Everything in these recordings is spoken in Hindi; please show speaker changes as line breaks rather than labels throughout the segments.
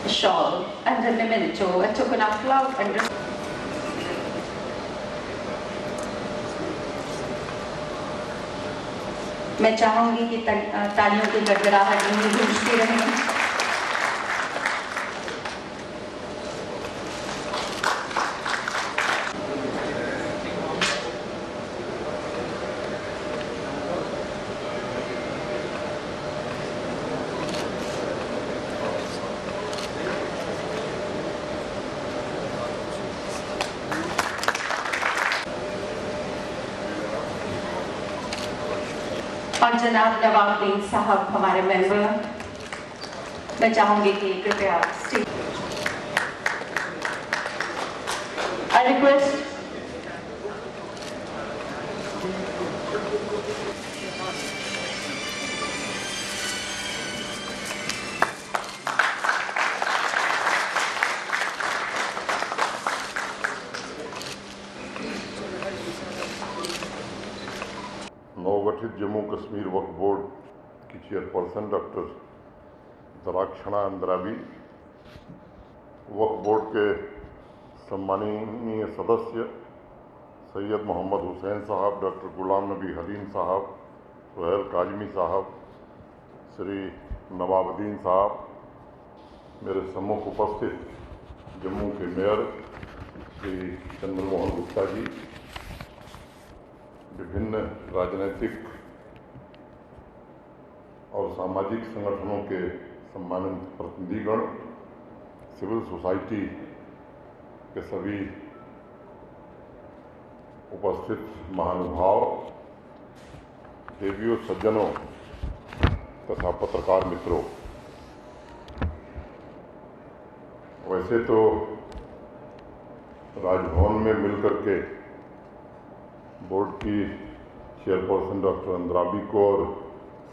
shawl and a memento, a token of love and respect. मैं चाहूंगी कि तालियों की गड़गड़ाहट में गूंजती रहे। और जनाब नवाबुद्दीन साहब हमारे मेंबर, मैं चाहूंगी कि कृपया आई रिक्वेस्ट
नवगठित जम्मू कश्मीर वक्फ बोर्ड की चेयरपर्सन डॉक्टर दराक्षणा अंद्राबी, वक्फ बोर्ड के सम्माननीय सदस्य सैयद मोहम्मद हुसैन साहब, डॉक्टर गुलाम नबी हलीम साहब, सुहेल काजमी साहब, श्री नवाबुद्दीन साहब, मेरे सम्मुख उपस्थित जम्मू के मेयर श्री चंद्रमोहन गुप्ता जी, विभिन्न राजनीतिक और सामाजिक संगठनों के सम्मानित प्रतिनिधिगण, सिविल सोसाइटी के सभी उपस्थित महानुभाव, देवियों, सज्जनों तथा पत्रकार मित्रों, वैसे तो राजभवन में मिलकर के बोर्ड की चेयरपर्सन डॉक्टर अंद्राबी को और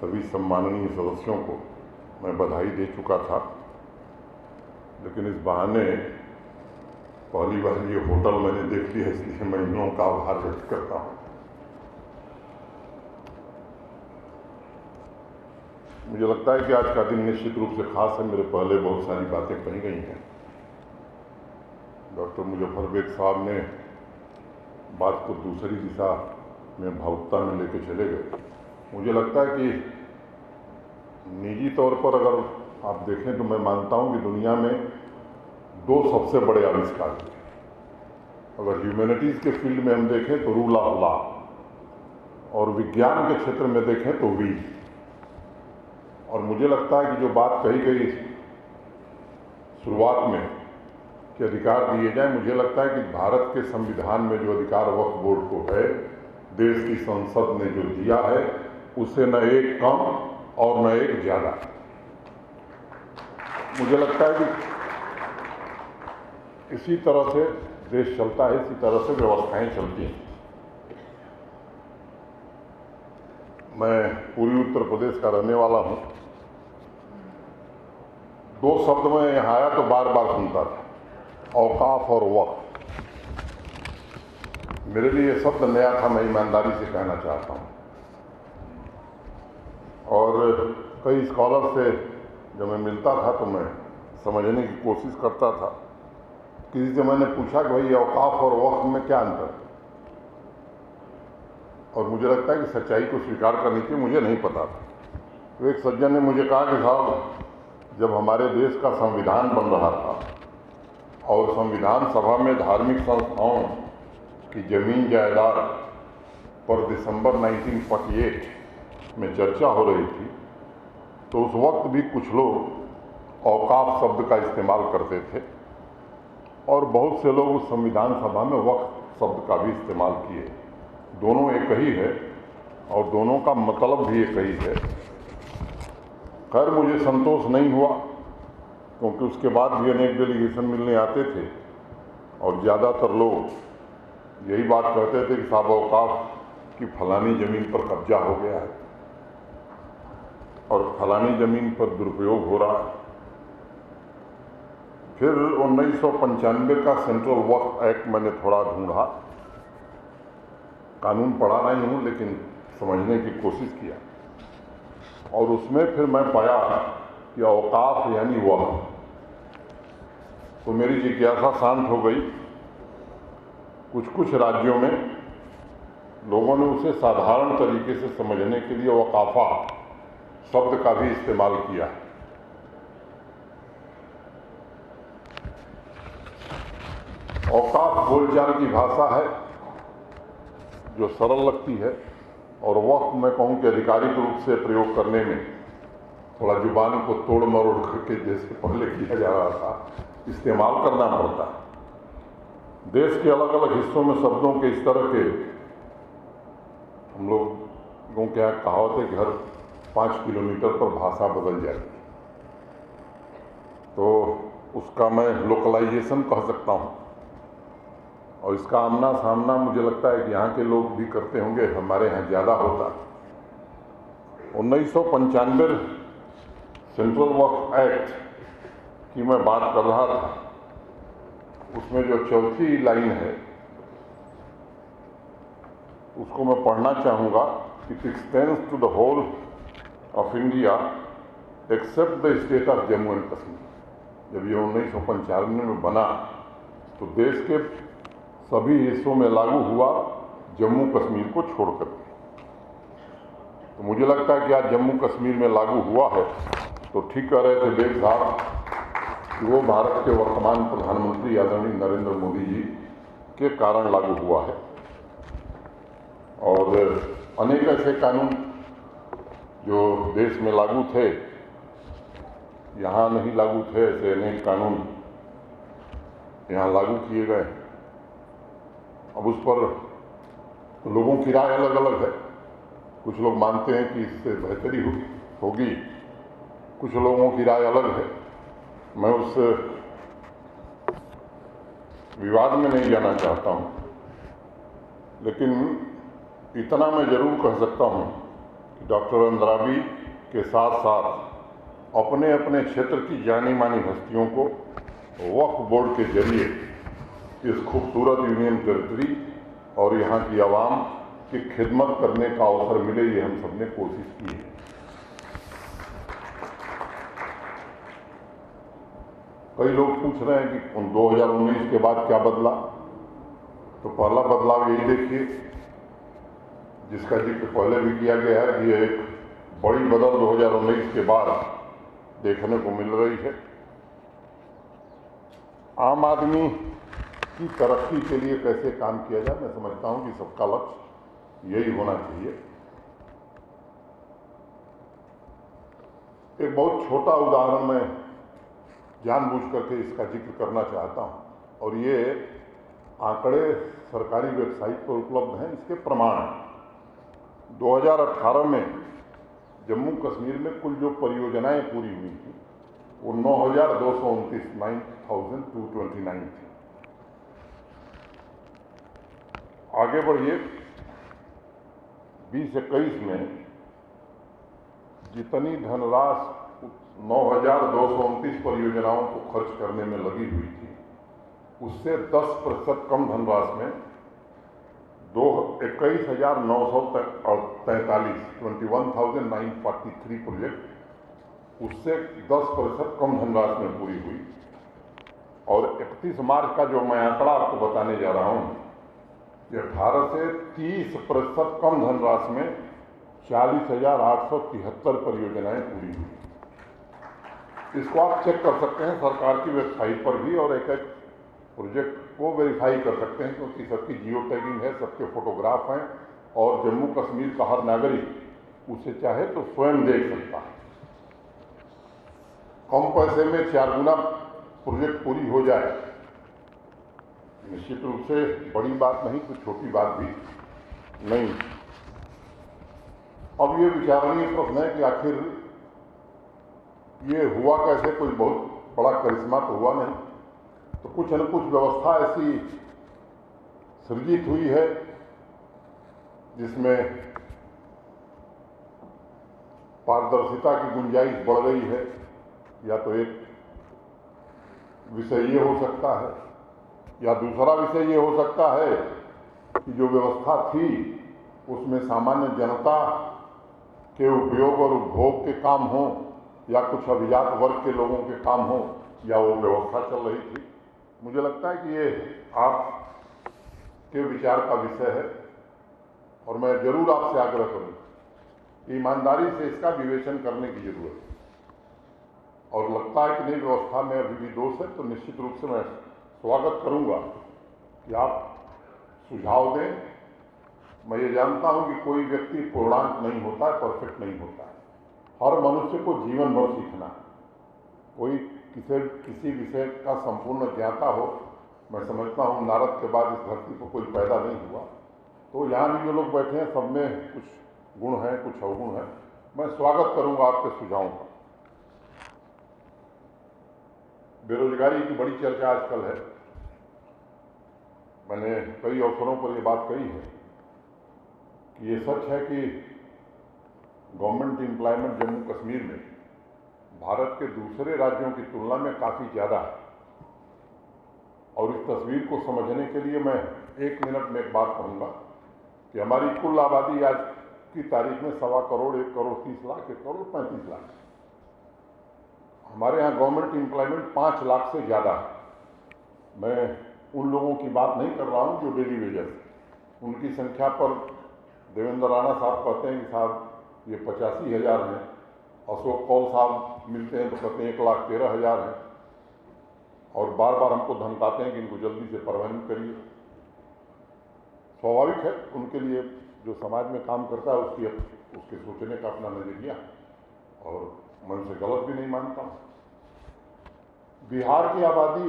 सभी सम्माननीय सदस्यों को मैं बधाई दे चुका था, लेकिन इस बहाने पहली बार ये होटल मैंने देख लिया, इसलिए मैं इन लोगों का आभार व्यक्त करता हूँ। मुझे लगता है कि आज का दिन निश्चित रूप से खास है। मेरे पहले बहुत सारी बातें कही गई हैं। डॉक्टर मुजफ्फर बेग साहब ने बात को दूसरी दिशा में भावुकता में लेके चले गए। मुझे लगता है कि निजी तौर पर अगर आप देखें तो मैं मानता हूं कि दुनिया में दो सबसे बड़े आविष्कार हुए। अगर ह्यूमैनिटीज़ के फील्ड में हम देखें तो रूल ऑफ लॉ, और विज्ञान के क्षेत्र में देखें तो वी। और मुझे लगता है कि जो बात कही गई शुरुआत में कि अधिकार दिए जाए, मुझे लगता है कि भारत के संविधान में जो अधिकार वक्फ बोर्ड को है, देश की संसद ने जो दिया है, उसे न एक कम और न एक ज़्यादा। मुझे लगता है कि इसी तरह से देश चलता है, इसी तरह से व्यवस्थाएं चलती हैं। मैं पूर्वी उत्तर प्रदेश का रहने वाला हूं। दो शब्द मैं यहाँ आया तो बार बार सुनता था, औकाफ और वक्फ। मेरे लिए ये शब्द नया था, मैं ईमानदारी से कहना चाहता हूँ। और कई स्कॉलर से जब मैं मिलता था तो मैं समझने की कोशिश करता था। किसी से मैंने पूछा कि भाई औकाफ और वक्फ में क्या अंतर है, और मुझे लगता है कि सच्चाई को स्वीकार करनी चाहिए, मुझे नहीं पता था। तो एक सज्जन ने मुझे कहा कि साहब, जब हमारे देश का संविधान बन रहा था और संविधान सभा में धार्मिक संस्थाओं की जमीन जायदाद पर दिसंबर 1948 में चर्चा हो रही थी, तो उस वक्त भी कुछ लोग औकाफ शब्द का इस्तेमाल करते थे और बहुत से लोग उस संविधान सभा में वक्फ शब्द का भी इस्तेमाल किए। दोनों एक ही है और दोनों का मतलब भी एक ही है। खैर, मुझे संतोष नहीं हुआ, क्योंकि उसके बाद भी अनेक डेलीगेशन मिलने आते थे और ज़्यादातर लोग यही बात कहते थे कि साहब औकाफ की फलानी ज़मीन पर कब्जा हो गया है और फलानी ज़मीन पर दुरुपयोग हो रहा है। फिर 1995 का सेंट्रल वक्फ एक्ट मैंने थोड़ा ढूंढा। कानून पढ़ा नहीं हूँ, लेकिन समझने की कोशिश किया, और उसमें फिर मैं पाया कि औकाफ यानी वक्फ, तो मेरी जिज्ञासा शांत हो गई। कुछ कुछ राज्यों में लोगों ने उसे साधारण तरीके से समझने के लिए वकाफा शब्द का भी इस्तेमाल किया। औकाफ बोलचाल की भाषा है जो सरल लगती है, और वक्त मैं कहूँ कि आधिकारिक रूप से प्रयोग करने में थोड़ा जुबान को तोड़ मरोड़ करके जैसे पहले किया जा रहा था इस्तेमाल करना पड़ता है। देश के अलग अलग हिस्सों में शब्दों के इस तरह के, हम लोगों के यहाँ कहावत है कि हर 5 किलोमीटर पर भाषा बदल जाती है, तो उसका मैं लोकलाइजेशन कह सकता हूँ। और इसका आमना सामना मुझे लगता है कि यहाँ के लोग भी करते होंगे, हमारे यहाँ ज़्यादा होता। 1995 सेंट्रल वक्फ एक्ट की मैं बात कर रहा था, उसमें जो चौथी लाइन है उसको मैं पढ़ना चाहूँगा। It extends to the whole of India except the state of Jammu and Kashmir. जब ये 1995 में बना तो देश के सभी हिस्सों में लागू हुआ, जम्मू कश्मीर को छोड़कर। तो मुझे लगता है कि आज जम्मू कश्मीर में लागू हुआ है, तो ठीक कह रहे थे बेग साहब कि वो भारत के वर्तमान प्रधानमंत्री आदरणीय नरेंद्र मोदी जी के कारण लागू हुआ है। और अनेक ऐसे कानून जो देश में लागू थे, यहाँ नहीं लागू थे, ऐसे अनेक कानून यहाँ लागू किए गए। अब उस पर लोगों की राय अलग अलग है। कुछ लोग मानते हैं कि इससे बेहतरी होगी, कुछ लोगों की राय अलग है। मैं उस विवाद में नहीं जाना चाहता हूँ, लेकिन इतना मैं जरूर कह सकता हूँ कि डॉक्टर अंद्राबी के साथ साथ अपने अपने क्षेत्र की जानी मानी हस्तियों को वक्फ बोर्ड के जरिए इस खूबसूरत यूनियन टेरिटरी और यहाँ की आवाम की खिदमत करने का अवसर मिले, ये हम सब ने कोशिश की है। कई लोग पूछ रहे हैं कि 2019 के बाद क्या बदला, तो पहला बदलाव यही देखिए जिसका जिक्र पहले भी किया गया है कि एक बड़ी बदल 2019 के बाद देखने को मिल रही है। आम आदमी की तरक्की के लिए कैसे काम किया जाए, मैं समझता हूं कि सबका लक्ष्य यही होना चाहिए। एक बहुत छोटा उदाहरण मैं जानबूझ करके इसका जिक्र करना चाहता हूं, और ये आंकड़े सरकारी वेबसाइट पर उपलब्ध हैं, इसके प्रमाण हैं। 2018 में जम्मू कश्मीर में कुल जो परियोजनाएं पूरी हुई थी वो 9,229 9,229 थी। आगे बढ़िए 2021 में जितनी धनराशि 9,229 परियोजनाओं को खर्च करने में लगी हुई थी, उससे 10% कम धनराशि में 21,943 21,943 प्रोजेक्ट, उससे 10% कम धनराशि में पूरी हुई। और 31 मार्च का जो मैं आंकड़ा आपको बताने जा रहा हूँ कि 18 से 30% कम धनराशि में 40,873 परियोजनाएं पूरी हुई। इसको आप चेक कर सकते हैं सरकार की वेबसाइट पर भी, और एक एक प्रोजेक्ट को वेरीफाई कर सकते हैं, क्योंकि सबकी जियो टैगिंग है, सबके फोटोग्राफ हैं, और जम्मू कश्मीर का हर नागरिक उसे चाहे तो स्वयं देख सकता है। कम पैसे में 4 गुना प्रोजेक्ट पूरी हो जाए, निश्चित रूप से बड़ी बात नहीं, तो छोटी बात भी नहीं। अब ये विचारणीय प्रश्न है कि आखिर ये हुआ कैसे। कोई बहुत बड़ा करिश्मा तो हुआ नहीं, तो कुछ न कुछ व्यवस्था ऐसी सृजित हुई है जिसमें पारदर्शिता की गुंजाइश बढ़ गई है। या तो एक विषय ये हो सकता है, या दूसरा विषय ये हो सकता है कि जो व्यवस्था थी उसमें सामान्य जनता के उपयोग और उपभोग के काम हों, या कुछ अभिजात वर्ग के लोगों के काम हों, या वो व्यवस्था चल रही थी मुझे लगता है कि ये आपके विचार का विषय है और मैं जरूर आपसे आग्रह करूंगा कि ईमानदारी से इसका विवेचन करने की जरूरत है। और लगता है कि नई व्यवस्था में अभी भी दोष है तो निश्चित रूप से मैं स्वागत करूंगा कि आप सुझाव दें। मैं ये जानता हूं कि कोई व्यक्ति पूर्णांक नहीं होता है, परफेक्ट नहीं होता है। हर मनुष्य को जीवन भर सीखना है। कोई किसी विषय का संपूर्ण ज्ञाता हो, मैं समझता हूं नारद के बाद इस धरती पर कोई पैदा नहीं हुआ। तो यहाँ भी जो लोग बैठे हैं सब में कुछ गुण हैं, कुछ अवगुण हैं। मैं स्वागत करूंगा आपके सुझावों का। बेरोजगारी की बड़ी चर्चा आजकल है। मैंने कई अवसरों पर ये बात कही है कि ये सच है कि गवर्नमेंट एम्प्लॉयमेंट जम्मू कश्मीर में भारत के दूसरे राज्यों की तुलना में काफ़ी ज़्यादा है। और इस तस्वीर को समझने के लिए मैं 1 मिनट में एक बात कहूँगा कि हमारी कुल आबादी आज की तारीख में 1.25 करोड़, 1 करोड़ 30 लाख, 1 करोड़ 35 लाख। हमारे यहाँ गवर्नमेंट एम्प्लॉयमेंट 5 लाख से ज़्यादा है। मैं उन लोगों की बात नहीं कर रहा हूँ जो डेली वेजर, उनकी संख्या पर देवेंद्र राणा साहब कहते हैं कि साहब ये 85,000 हैं। अशोक कौल साहब मिलते हैं तो कहते हैं 1,13,000 हैं और बार बार हमको धमकाते हैं कि इनको जल्दी से परमानेंट करिए। स्वाभाविक है, उनके लिए जो समाज में काम करता है उसके सोचने का अपना नजरिया और मैं उनसे गलत भी नहीं मानता हूँ। बिहार की आबादी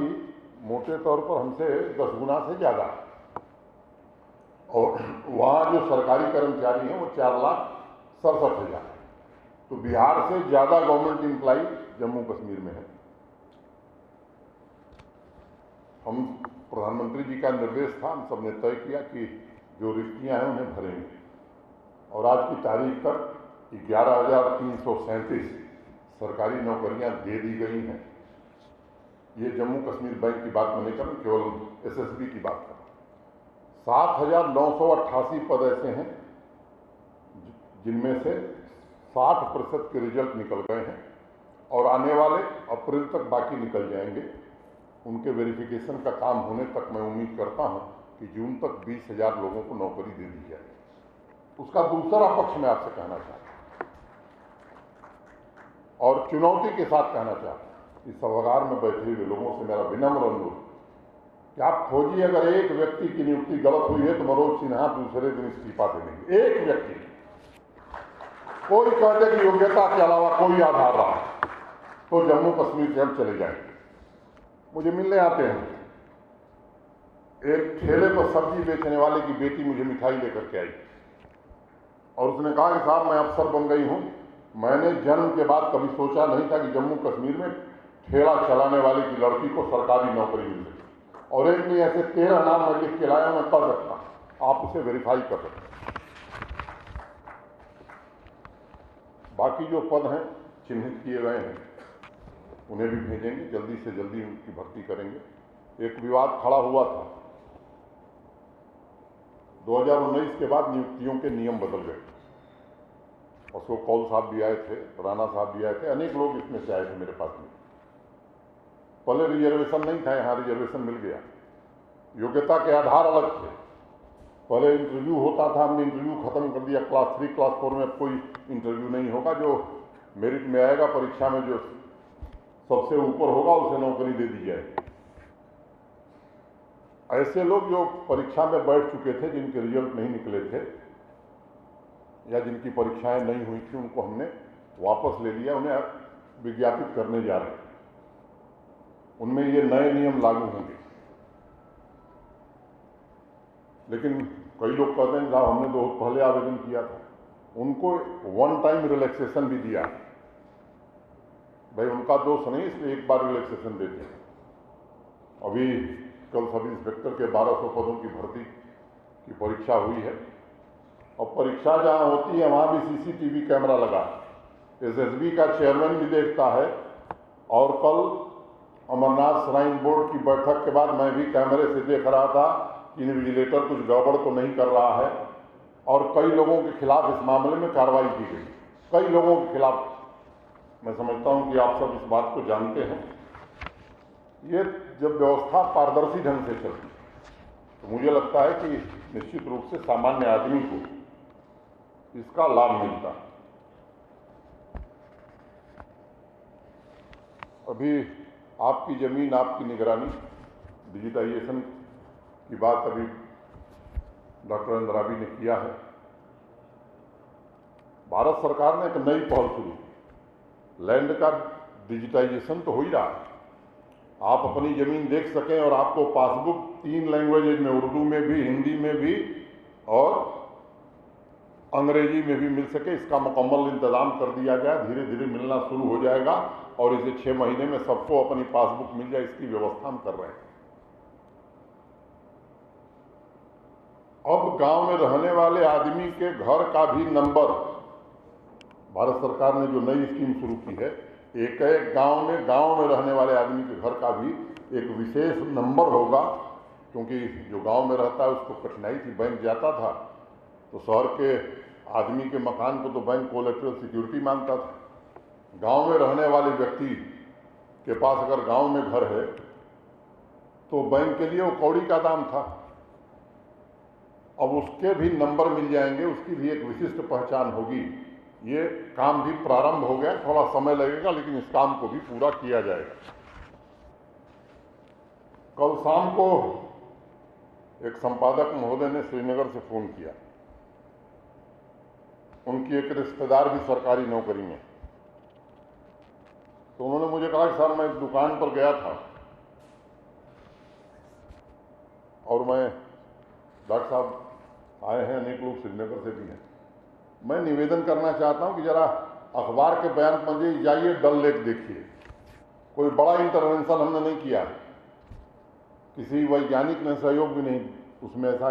मोटे तौर पर हमसे 10 गुना से ज़्यादा है और वहाँ जो सरकारी कर्मचारी हैं वो 4,67,000 है। तो बिहार से ज़्यादा गवर्नमेंट एम्प्लॉय जम्मू कश्मीर में है। हम प्रधानमंत्री जी का निर्देश था, हम सबने तय किया कि जो रिक्तियाँ हैं उन्हें भरेंगे और आज की तारीख तक 11,337 सरकारी नौकरियां दे दी गई हैं। ये जम्मू कश्मीर बैंक की बात नहीं कर रहा, केवल एसएसबी की बात कर रहा हूँ। 7,988 पद ऐसे हैं जिनमें से 60% के रिजल्ट निकल गए हैं और आने वाले अप्रैल तक बाकी निकल जाएंगे। उनके वेरिफिकेशन का काम होने तक मैं उम्मीद करता हूं कि जून तक 20,000 लोगों को नौकरी दे दी जाए। उसका दूसरा पक्ष मैं आपसे कहना चाहता हूं और चुनौती के साथ कहना चाहता हूं। इस सभागार में बैठे हुए लोगों से मेरा विनम्र अनुरोध कि आप खोजिए, अगर एक व्यक्ति की नियुक्ति गलत हुई है तो मनोज सिन्हा दूसरे दिन इस्तीफा दे देंगे। एक व्यक्ति, कोई कहते कि योग्यता के अलावा कोई आधार रहा तो जम्मू कश्मीर से हम चले जाएंगे। मुझे मिलने आते हैं, एक ठेले पर सब्जी बेचने वाले की बेटी मुझे मिठाई लेकर के आई और उसने कहा कि साहब मैं अफसर बन गई हूं। मैंने जन्म के बाद कभी सोचा नहीं था कि जम्मू कश्मीर में ठेला चलाने वाले की लड़की को सरकारी नौकरी मिल सके। और एक में ऐसे 13 नाम मैं लिख के लाया, मैं कर सकता, आप उसे वेरीफाई कर सकते। बाकी जो पद हैं चिन्हित किए गए हैं उन्हें भी भेजेंगे, जल्दी से जल्दी उनकी भर्ती करेंगे। एक विवाद खड़ा हुआ था 2019 के बाद, नियुक्तियों के नियम बदल गए। अशोक कौल साहब भी आए थे, राणा साहब भी आए थे, अनेक लोग इसमें से आए थे मेरे पास में। पहले रिजर्वेशन नहीं था, यहाँ रिजर्वेशन मिल गया। योग्यता के आधार अलग थे। पहले इंटरव्यू होता था, हमने इंटरव्यू खत्म कर दिया। क्लास 3 क्लास 4 में अब कोई इंटरव्यू नहीं होगा। जो मेरिट में आएगा, परीक्षा में जो सबसे ऊपर होगा उसे नौकरी दे दी जाएगी। ऐसे लोग जो परीक्षा में बैठ चुके थे, जिनके रिजल्ट नहीं निकले थे या जिनकी परीक्षाएं नहीं हुई थी, उनको हमने वापस ले लिया, उन्हें विज्ञापित करने जा रहे हैं। उनमें ये नए नियम लागू होंगे। लेकिन कई लोग कहते हैं साहब हमने बहुत पहले आवेदन किया था, उनको 1 टाइम रिलैक्सेशन भी दिया। भाई उनका दोष नहीं, इसलिए एक बार रिलैक्सेशन देते हैं। अभी कल सब इंस्पेक्टर के 1200 पदों की भर्ती की परीक्षा हुई है और परीक्षा जहां होती है वहां भी सीसीटीवी कैमरा लगा है। एसएसबी का चेयरमैन भी देखता है और कल अमरनाथ श्राइन बोर्ड की बैठक के बाद मैं भी कैमरे से देख रहा था कि इन्विजिलेटर कुछ गड़बड़ तो नहीं कर रहा है और कई लोगों के खिलाफ इस मामले में कार्रवाई की गई। कई लोगों के खिलाफ। मैं समझता हूं कि आप सब इस बात को जानते हैं। ये जब व्यवस्था पारदर्शी ढंग से चलती है तो मुझे लगता है कि निश्चित रूप से सामान्य आदमी को इसका लाभ मिलता है। अभी आपकी जमीन आपकी निगरानी डिजिटाइजेशन की बात अभी डॉक्टर अंद्राबी ने किया है। भारत सरकार ने एक नई पहल शुरू की, लैंड का डिजिटाइजेशन तो हो ही रहा है। आप अपनी जमीन देख सकें और आपको पासबुक 3 लैंग्वेजेज में, उर्दू में भी, हिंदी में भी और अंग्रेजी में भी मिल सके, इसका मुकम्मल इंतजाम कर दिया गया। धीरे धीरे मिलना शुरू हो जाएगा और इसे 6 महीने में सबको अपनी पासबुक मिल जाए, इसकी व्यवस्था हम कर रहे हैं। अब गांव में रहने वाले आदमी के घर का भी नंबर, भारत सरकार ने जो नई स्कीम शुरू की है, एक एक गांव में रहने वाले आदमी के घर का भी एक विशेष नंबर होगा। क्योंकि जो गांव में रहता है उसको कठिनाई थी, बैंक जाता था तो शहर के आदमी के मकान को तो बैंक कोलेटरल सिक्योरिटी मांगता था। गांव में रहने वाले व्यक्ति के पास अगर गांव में घर है तो बैंक के लिए वो कौड़ी का दाम था। अब उसके भी नंबर मिल जाएंगे, उसकी भी एक विशिष्ट पहचान होगी। ये काम भी प्रारंभ हो गया, थोड़ा समय लगेगा लेकिन इस काम को भी पूरा किया जाएगा। कल शाम को एक संपादक महोदय ने श्रीनगर से फोन किया। उनकी एक रिश्तेदार भी सरकारी नौकरी में, तो उन्होंने मुझे कहा कि सर मैं दुकान पर गया था और मैं, डॉक्टर साहब आए हैं, अनेक लोग श्रीनगर से भी हैं, मैं निवेदन करना चाहता हूं कि जरा अखबार के बयान पर जाइए, डल लेक देखिए। कोई बड़ा इंटरवेंशन हमने नहीं किया है, किसी वैज्ञानिक ने सहयोग भी नहीं उसमें ऐसा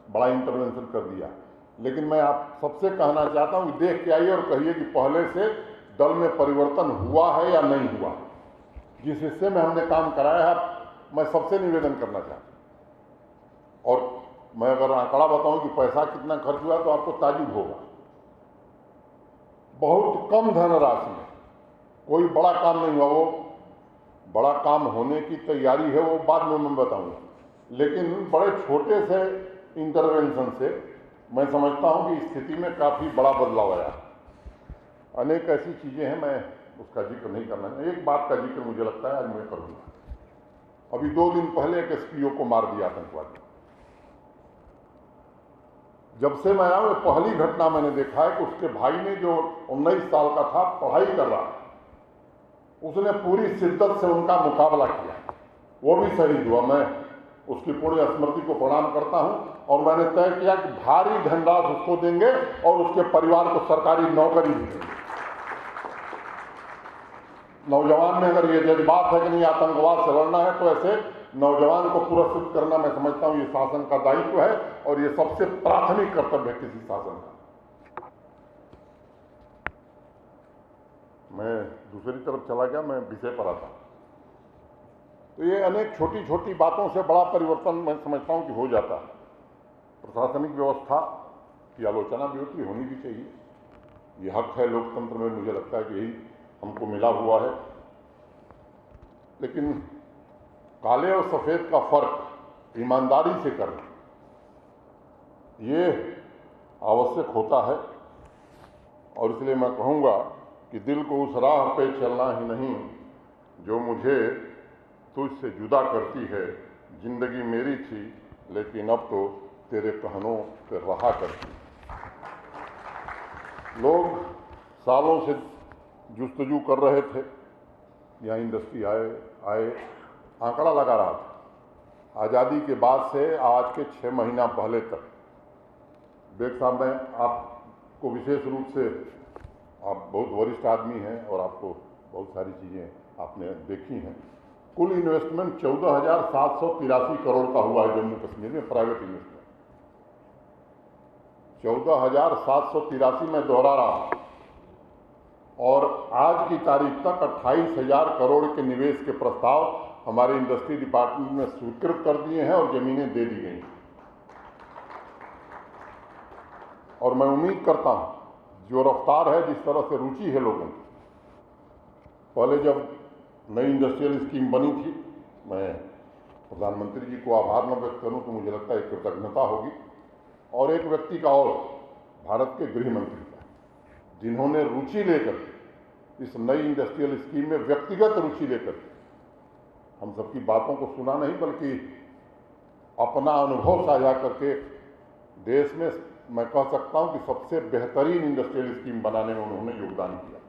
बड़ा इंटरवेंशन कर दिया, लेकिन मैं आप सबसे कहना चाहता हूं कि देख के आइए और कहिए कि पहले से दल में परिवर्तन हुआ है या नहीं हुआ। जिस हिस्से में हमने काम कराया है मैं सबसे निवेदन करना चाहता हूं। और मैं अगर आंकड़ा बताऊं कि पैसा कितना खर्च हुआ तो आपको ताजुब होगा। बहुत कम धनराशि में कोई बड़ा काम नहीं हुआ। वो बड़ा काम होने की तैयारी है, वो बाद में मैं बताऊंगा, लेकिन बड़े छोटे से इंटरवेंशन से मैं समझता हूं कि स्थिति में काफ़ी बड़ा बदलाव आया। अनेक ऐसी चीज़ें हैं, मैं उसका जिक्र नहीं करना। एक बात का जिक्र मुझे लगता है आज मैं करूँगा। अभी 2 दिन पहले एक एसपीओ को मार दिया आतंकवादी। जब से मैं आया पहली घटना मैंने देखा है कि उसके भाई ने, जो 19 साल का था, पढ़ाई कर रहा, उसने पूरी शिद्दत से उनका मुकाबला किया, वो भी शहीद हुआ। मैं उसकी पुण्य स्मृति को प्रणाम करता हूं और मैंने तय किया कि भारी धनराशि उसको देंगे और उसके परिवार को सरकारी नौकरी भी देंगे। नौजवान में अगर ये जज्बात है कि नहीं आतंकवाद से लड़ना है, तो ऐसे नौजवान को पुरस्कृत करना मैं समझता हूं ये शासन का दायित्व है और ये सबसे प्राथमिक कर्तव्य है किसी शासन का। मैं दूसरी तरफ चला गया, मैं विषय पर आता। तो ये अनेक छोटी छोटी बातों से बड़ा परिवर्तन मैं समझता हूं कि हो जाता है। प्रशासनिक व्यवस्था की आलोचना भी होती, होनी भी चाहिए, ये हक है लोकतंत्र में। मुझे लगता है कि यही हमको मिला हुआ है। लेकिन काले और सफ़ेद का फर्क ईमानदारी से करना ये आवश्यक होता है। और इसलिए मैं कहूँगा कि दिल को उस राह पे चलना ही नहीं जो मुझे तुझसे जुदा करती है। जिंदगी मेरी थी लेकिन अब तो तेरे कहनों पे रहा करती। लोग सालों से जुस्तजू कर रहे थे, यहाँ इंडस्ट्री आए आंकड़ा लगा रहा था आज़ादी के बाद से आज के 6 महीना पहले तक। बेग साहब, मैं आपको विशेष रूप से, आप बहुत वरिष्ठ आदमी हैं और आपको बहुत सारी चीज़ें आपने देखी हैं। कुल इन्वेस्टमेंट 14,783 करोड़ का हुआ है जम्मू कश्मीर में, प्राइवेट इन्वेस्टमेंट 14,783 में दोहरा रहा हूं। और आज की तारीख तक 28,000 करोड़ के निवेश के प्रस्ताव हमारे इंडस्ट्री डिपार्टमेंट में स्वीकृत कर दिए हैं और जमीनें दे दी गई। और मैं उम्मीद करता हूं जो रफ्तार है, जिस तरह से रुचि है लोगों की, पहले जब नई इंडस्ट्रियल स्कीम बनी थी मैं प्रधानमंत्री जी को आभार न व्यक्त करूं तो मुझे लगता है कृतज्ञता होगी। और एक व्यक्ति का और, भारत के गृह मंत्री का, जिन्होंने रुचि लेकर इस नई इंडस्ट्रियल स्कीम में व्यक्तिगत रुचि लेकर हम सबकी बातों को सुना नहीं बल्कि अपना अनुभव साझा करके देश में मैं कह सकता हूं कि सबसे बेहतरीन इंडस्ट्रियल स्कीम बनाने में उन्होंने योगदान किया।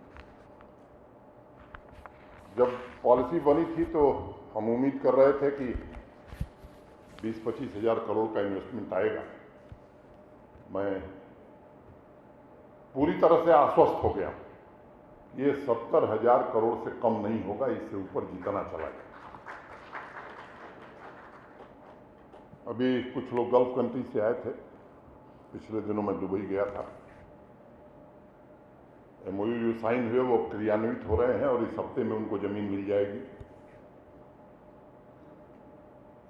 जब पॉलिसी बनी थी तो हम उम्मीद कर रहे थे कि 20-25 हज़ार करोड़ का इन्वेस्टमेंट आएगा। मैं पूरी तरह से आश्वस्त हो गया, ये 70,000 करोड़ से कम नहीं होगा, इससे ऊपर जितना चला गया। अभी कुछ लोग गल्फ कंट्री से आए थे, पिछले दिनों मैं दुबई गया था। MOU साइन हुए, वो क्रियान्वित हो रहे हैं और इस हफ्ते में उनको जमीन मिल जाएगी।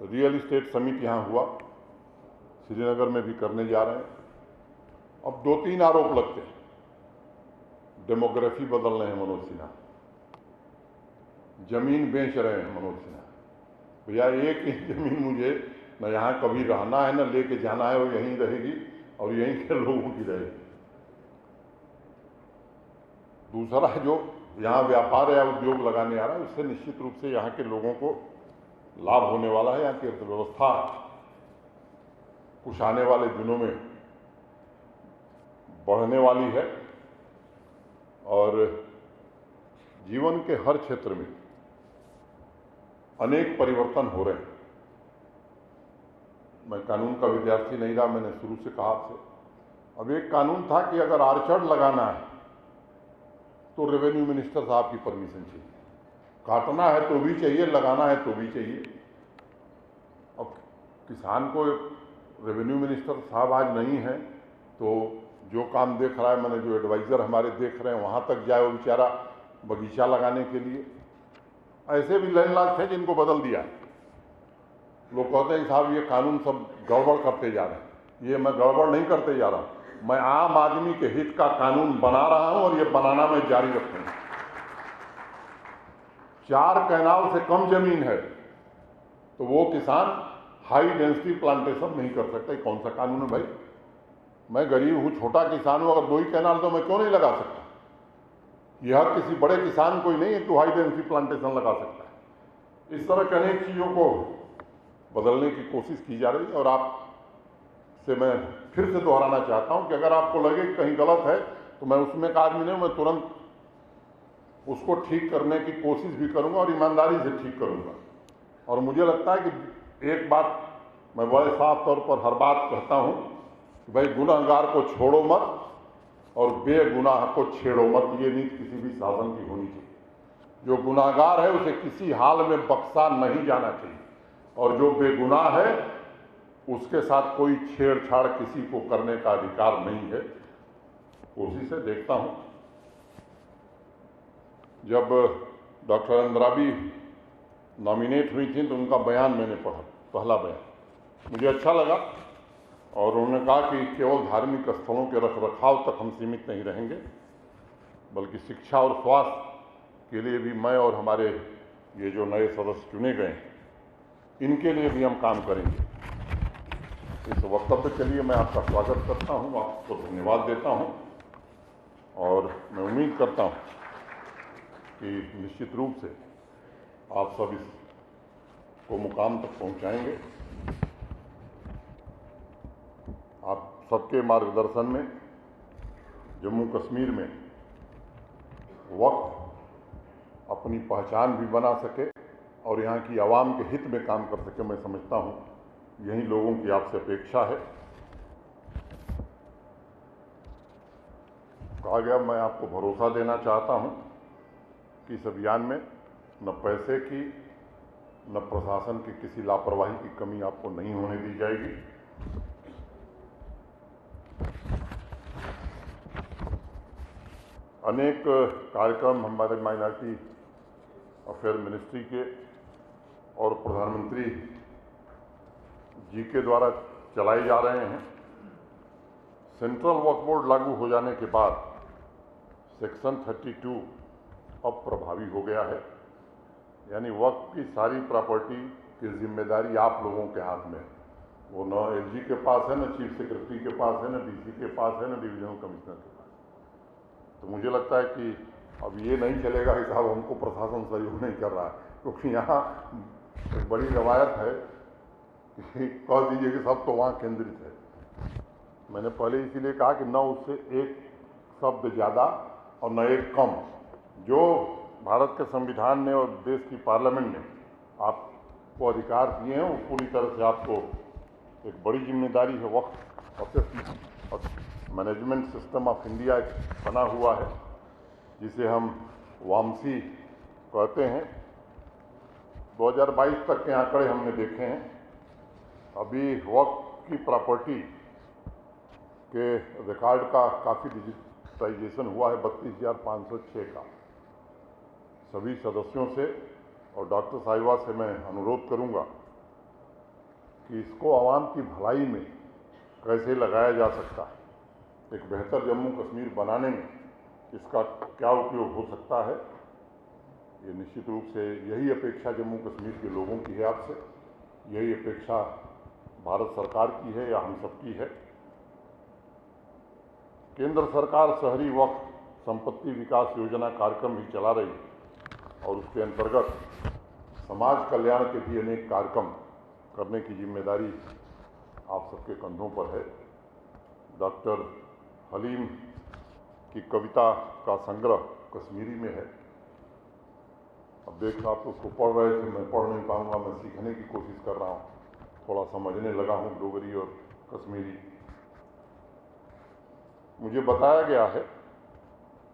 रियल इस्टेट समिट यहाँ हुआ, श्रीनगर में भी करने जा रहे हैं। अब 2-3 आरोप लगते हैं। डेमोग्राफी बदल रहे हैं मनोज सिन्हा, जमीन बेच रहे हैं मनोज सिन्हा। भैया एक इंच जमीन मुझे न यहाँ कभी रहना है न लेके जाना है, वो यहीं रहेगी और यहीं के लोगों की रहेगी। दूसरा जो यहाँ व्यापार या उद्योग लगाने आ रहा है, उससे निश्चित रूप से यहाँ के लोगों को लाभ होने वाला है। यहाँ की अर्थव्यवस्था कुछ आने वाले दिनों में बढ़ने वाली है और जीवन के हर क्षेत्र में अनेक परिवर्तन हो रहे हैं। मैं कानून का विद्यार्थी नहीं रहा, मैंने शुरू से कहा आपसे। अब एक कानून था कि अगर आर्चर्ड लगाना है तो रेवेन्यू मिनिस्टर साहब की परमिशन चाहिए, काटना है तो भी चाहिए, लगाना है तो भी चाहिए। अब किसान को रेवेन्यू मिनिस्टर साहब आज नहीं है तो जो काम देख रहा है, मैंने जो एडवाइज़र हमारे देख रहे हैं वहाँ तक जाए वो बेचारा बगीचा लगाने के लिए। ऐसे भी लैंडलॉर्ड थे जिनको बदल दिया। लोग कहते हैं साहब ये कानून सब गड़बड़ करते जा रहे हैं। ये मैं गड़बड़ नहीं करते जा रहा हूँ, मैं आम आदमी के हित का कानून बना रहा हूँ और ये बनाना मैं जारी रखूँगा। 4 कैनाल से कम जमीन है तो वो किसान हाई डेंसिटी प्लांटेशन नहीं कर सकता। कौन सा कानून है भाई? मैं गरीब हूँ, छोटा किसान हूँ, अगर 2 ही कैनाल तो मैं क्यों नहीं लगा सकता? यह किसी बड़े किसान को ही नहीं है तो हाई डेंसिटी प्लांटेशन लगा सकता है। इस तरह के अनेक चीज़ों को बदलने की कोशिश की जा रही है और आपसे मैं फिर से दोहराना चाहता हूं कि अगर आपको लगे कि कहीं गलत है तो मैं उसमें एक आदमी नहीं, मैं तुरंत उसको ठीक करने की कोशिश भी करूंगा और ईमानदारी से ठीक करूंगा। और मुझे लगता है कि एक बात मैं बड़े साफ तौर पर हर बात कहता हूं कि भाई गुनहगार को छोड़ो मत और बेगुनाह को छेड़ो मत। ये नीति किसी भी शासन की होनी चाहिए। जो गुनाहगार है उसे किसी हाल में बख्शा नहीं जाना चाहिए और जो बेगुनाह है उसके साथ कोई छेड़छाड़ किसी को करने का अधिकार नहीं है। कोशिश से देखता हूं, जब डॉक्टर अंद्राबी नॉमिनेट हुई थी तो उनका बयान मैंने पढ़ा, पहला बयान मुझे अच्छा लगा और उन्होंने कहा कि केवल धार्मिक स्थलों के रखरखाव तक हम सीमित नहीं रहेंगे बल्कि शिक्षा और स्वास्थ्य के लिए भी मैं और हमारे ये जो नए सदस्य चुने गए हैं इनके लिए भी हम काम करेंगे। इस वक्तव्य के लिए मैं आपका स्वागत करता हूं, आपको धन्यवाद देता हूं और मैं उम्मीद करता हूं कि निश्चित रूप से आप सब इसको मुकाम तक पहुंचाएंगे। आप सबके मार्गदर्शन में जम्मू कश्मीर में वक्फ अपनी पहचान भी बना सके और यहाँ की आवाम के हित में काम कर सके। मैं समझता हूँ यही लोगों की आपसे अपेक्षा है। कहा गया, मैं आपको भरोसा देना चाहता हूँ कि इस अभियान में न पैसे की न प्रशासन की किसी लापरवाही की कमी आपको नहीं होने दी जाएगी। अनेक कार्यक्रम हमारे माइनॉरिटी अफेयर मिनिस्ट्री के और प्रधानमंत्री जी के द्वारा चलाए जा रहे हैं। सेंट्रल वक्फ बोर्ड लागू हो जाने के बाद सेक्शन 32 अब प्रभावी हो गया है यानी वक्फ की सारी प्रॉपर्टी की जिम्मेदारी आप लोगों के हाथ में है। वो न एलजी के पास है, न चीफ सेक्रेटरी के पास है, न डीसी के पास है, न डिवीजनल कमिश्नर के पास। तो मुझे लगता है कि अब ये नहीं चलेगा कि साहब हमको प्रशासन सहयोग नहीं कर रहा है, क्योंकि यहाँ एक बड़ी रवायत है कि कह दीजिए कि सब तो वहाँ केंद्रित है। मैंने पहले इसीलिए कहा कि न उससे एक शब्द ज़्यादा और न एक कम। जो भारत के संविधान ने और देश की पार्लियामेंट ने आपको अधिकार दिए हैं, वो पूरी तरह से आपको एक बड़ी जिम्मेदारी है। वक्फ और मैनेजमेंट सिस्टम ऑफ इंडिया बना हुआ है, जिसे हम वामसी कहते हैं। 2022 तक के आंकड़े हमने देखे हैं। अभी वक्फ की प्रॉपर्टी के रिकॉर्ड का काफ़ी डिजिटाइजेशन हुआ है, 32,506 का। सभी सदस्यों से और डॉक्टर साहिबा से मैं अनुरोध करूंगा कि इसको आवाम की भलाई में कैसे लगाया जा सकता है, एक बेहतर जम्मू कश्मीर बनाने में इसका क्या उपयोग हो सकता है। ये निश्चित रूप से यही अपेक्षा जम्मू कश्मीर के लोगों की है आपसे, यही अपेक्षा भारत सरकार की है या हम सबकी है। केंद्र सरकार शहरी वक्फ संपत्ति विकास योजना कार्यक्रम भी चला रही है और उसके अंतर्गत समाज कल्याण के भी अनेक कार्यक्रम करने की जिम्मेदारी आप सबके कंधों पर है। डॉक्टर हलीम की कविता का संग्रह कश्मीरी में है। अब देख साहब तो उसको पढ़ रहे थे, मैं पढ़ नहीं पाऊंगा, मैं सीखने की कोशिश कर रहा हूँ, थोड़ा समझने लगा हूँ डोगरी और कश्मीरी। मुझे बताया गया है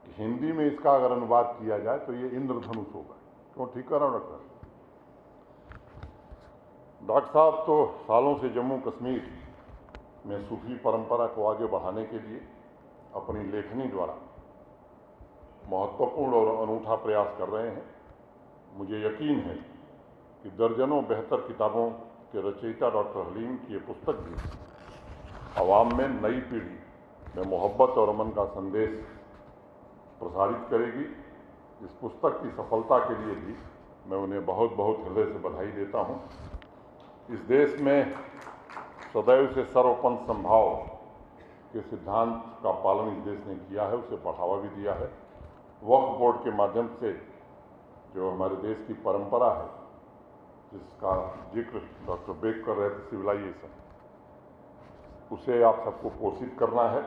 कि हिंदी में इसका अगर अनुवाद किया जाए तो ये इंद्रधनुष होगा। क्यों ठीक कर रहा हूँ डॉक्टर? डॉक्टर साहब तो सालों से जम्मू कश्मीर में सूफी परंपरा को आगे बढ़ाने के लिए अपनी लेखनी द्वारा महत्वपूर्ण और अनूठा प्रयास कर रहे हैं। मुझे यकीन है कि दर्जनों बेहतर किताबों के रचयिता डॉक्टर हलीम की ये पुस्तक भी आवाम में नई पीढ़ी में मोहब्बत और अमन का संदेश प्रसारित करेगी। इस पुस्तक की सफलता के लिए भी मैं उन्हें बहुत बहुत हृदय से बधाई देता हूँ। इस देश में सदैव से सर्वपंथ संभाव के सिद्धांत का पालन इस देश ने किया है, उसे बढ़ावा भी दिया है। वक्फ बोर्ड के माध्यम से जो हमारे देश की परंपरा है, जिसका जिक्र डॉक्टर बेग कर रहे थे, सिविलाइजेशन, उसे आप सबको पोषित करना है।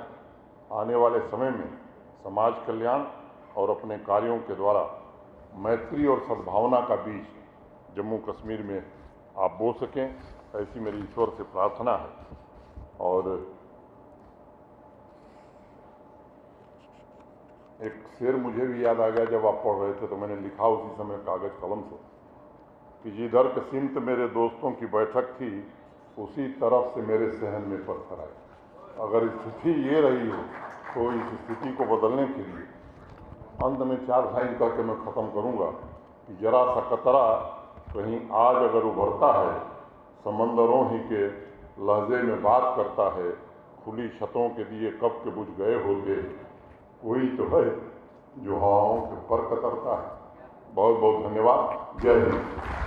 आने वाले समय में समाज कल्याण और अपने कार्यों के द्वारा मैत्री और सद्भावना का बीज जम्मू कश्मीर में आप बो सकें, ऐसी मेरी ईश्वर से प्रार्थना है। और एक शेर मुझे भी याद आ गया जब आप पढ़ रहे थे, तो मैंने लिखा उसी समय कागज कलम से कि जिधर कसीमत मेरे दोस्तों की बैठक थी, उसी तरफ से मेरे सहन में पत्थर आए। अगर स्थिति ये रही हो तो इस स्थिति को बदलने के लिए अंत में 4 लाइन करके मैं ख़त्म करूँगा कि जरा सा कतरा कहीं आज अगर उभरता है, समंदरों ही के लहजे में बात करता है, खुली छतों के दिए कब के बुझ गए होते, कोई तो है जो हवाओं के पर कतरता है। बहुत बहुत धन्यवाद। जय हिंद।